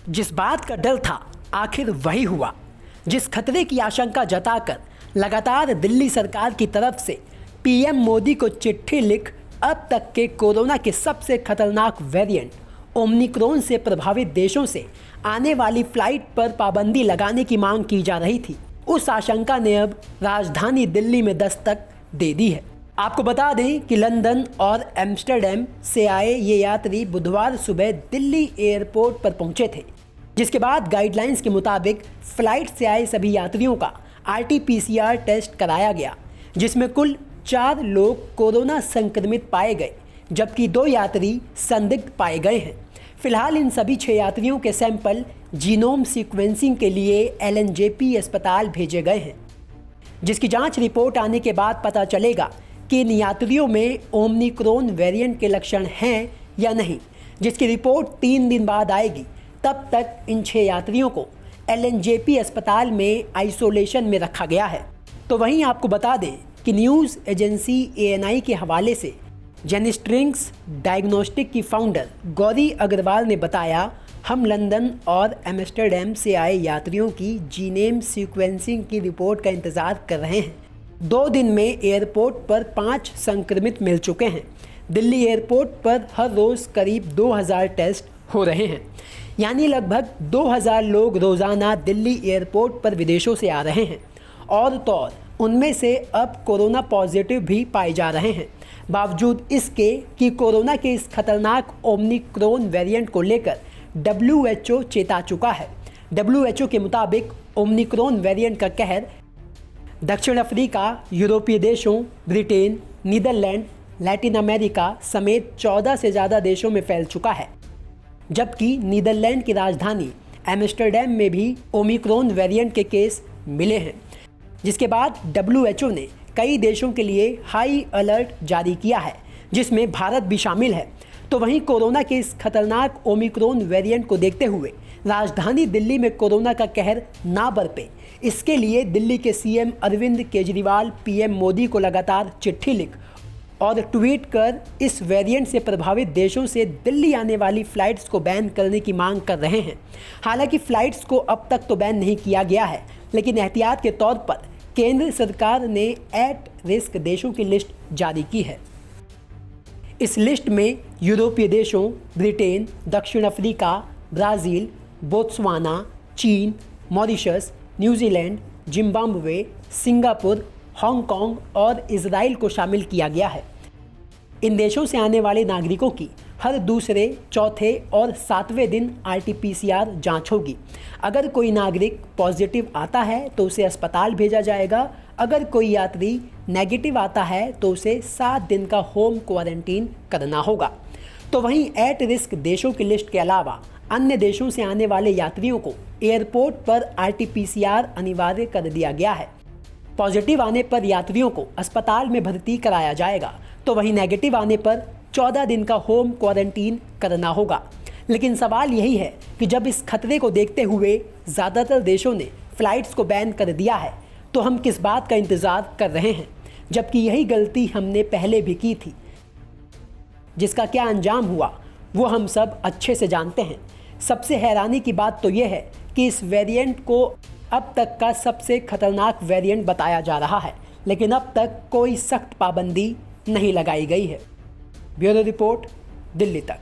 जिस बात का डर था आखिर वही हुआ। जिस खतरे की आशंका जताकर लगातार दिल्ली सरकार की तरफ से पीएम मोदी को चिट्ठी लिख अब तक के कोरोना के सबसे खतरनाक वेरिएंट ओमिक्रॉन से प्रभावित देशों से आने वाली फ्लाइट पर पाबंदी लगाने की मांग की जा रही थी, उस आशंका ने अब राजधानी दिल्ली में दस्तक दे दी है। आपको बता दें कि लंदन और एम्स्टर्डम से आए ये यात्री बुधवार सुबह दिल्ली एयरपोर्ट पर पहुंचे थे, जिसके बाद गाइडलाइंस के मुताबिक फ्लाइट से आए सभी यात्रियों का RT-PCR टेस्ट कराया गया, जिसमें कुल 4 लोग कोरोना संक्रमित पाए गए, जबकि 2 यात्री संदिग्ध पाए गए हैं। फिलहाल इन सभी 6 यात्रियों के सैंपल जीनोम सीक्वेंसिंग के लिए LNJP अस्पताल भेजे गए हैं, जिसकी जांच रिपोर्ट आने के बाद पता चलेगा कि इन यात्रियों में ओमिक्रॉन वेरिएंट के लक्षण हैं या नहीं, जिसकी रिपोर्ट 3 दिन बाद आएगी। तब तक इन 6 यात्रियों को LNJP अस्पताल में आइसोलेशन में रखा गया है। तो वहीं आपको बता दें कि न्यूज़ एजेंसी ANI के हवाले से जेनेस्ट्रिक्स डायग्नोस्टिक की फाउंडर गौरी अग्रवाल ने बताया, हम लंदन और एम्स्टर्डम से आए यात्रियों की जीनोम सीक्वेंसिंग की रिपोर्ट का इंतज़ार कर रहे हैं। 2 दिन में एयरपोर्ट पर 5 संक्रमित मिल चुके हैं। दिल्ली एयरपोर्ट पर हर रोज़ करीब 2000 टेस्ट हो रहे हैं, यानी लगभग 2000 लोग रोज़ाना दिल्ली एयरपोर्ट पर विदेशों से आ रहे हैं और तो और उनमें से अब कोरोना पॉजिटिव भी पाए जा रहे हैं। बावजूद इसके कि कोरोना के इस खतरनाक ओमिक्रॉन वेरिएंट को लेकर WHO चेता चुका है। WHO के मुताबिक ओमिक्रॉन वेरिएंट का कहर दक्षिण अफ्रीका, यूरोपीय देशों, ब्रिटेन, नीदरलैंड, लैटिन अमेरिका समेत 14 से ज़्यादा देशों में फैल चुका है, जबकि नीदरलैंड की राजधानी एम्स्टर्डम में भी ओमिक्रॉन वेरिएंट के केस मिले हैं, जिसके बाद WHO ने कई देशों के लिए हाई अलर्ट जारी किया है, जिसमें भारत भी शामिल है। तो वहीं कोरोना के इस खतरनाक ओमिक्रॉन वेरिएंट को देखते हुए राजधानी दिल्ली में कोरोना का कहर ना बरपे, इसके लिए दिल्ली के CM अरविंद केजरीवाल PM मोदी को लगातार चिट्ठी लिख और ट्वीट कर इस वेरिएंट से प्रभावित देशों से दिल्ली आने वाली फ़्लाइट्स को बैन करने की मांग कर रहे हैं। हालांकि फ़्लाइट्स को अब तक तो बैन नहीं किया गया है, लेकिन एहतियात के तौर पर केंद्र सरकार ने एट रिस्क देशों की लिस्ट जारी की है। इस लिस्ट में यूरोपीय देशों, ब्रिटेन, दक्षिण अफ्रीका, ब्राज़ील, बोत्सवाना, चीन, Mauritius, New Zealand, Zimbabwe, Singapore, Hong Kong और इजराइल को शामिल किया गया है। इन देशों से आने वाले नागरिकों की हर दूसरे, चौथे और 7वें दिन RT-PCR जांच होगी। अगर कोई नागरिक पॉजिटिव आता है तो उसे अस्पताल भेजा जाएगा। अगर कोई यात्री नेगेटिव आता है तो उसे 7 दिन का होम क्वारंटीन करना होगा। तो वहीं एट रिस्क देशों की लिस्ट के अलावा अन्य देशों से आने वाले यात्रियों को एयरपोर्ट पर RT-PCR अनिवार्य कर दिया गया है। पॉजिटिव आने पर यात्रियों को अस्पताल में भर्ती कराया जाएगा, तो वहीं नेगेटिव आने पर 14 दिन का होम क्वारंटीन करना होगा। लेकिन सवाल यही है कि जब इस खतरे को देखते हुए ज़्यादातर देशों ने फ़्लाइट्स को बैन कर दिया है, तो हम किस बात का इंतज़ार कर रहे हैं, जबकि यही गलती हमने पहले भी की थी। जिसका क्या अंजाम हुआ वो हम सब अच्छे से जानते हैं। सबसे हैरानी की बात तो यह है कि इस वेरिएंट को अब तक का सबसे खतरनाक वेरिएंट बताया जा रहा है, लेकिन अब तक कोई सख्त पाबंदी नहीं लगाई गई है। ब्यूरो रिपोर्ट, दिल्ली तक।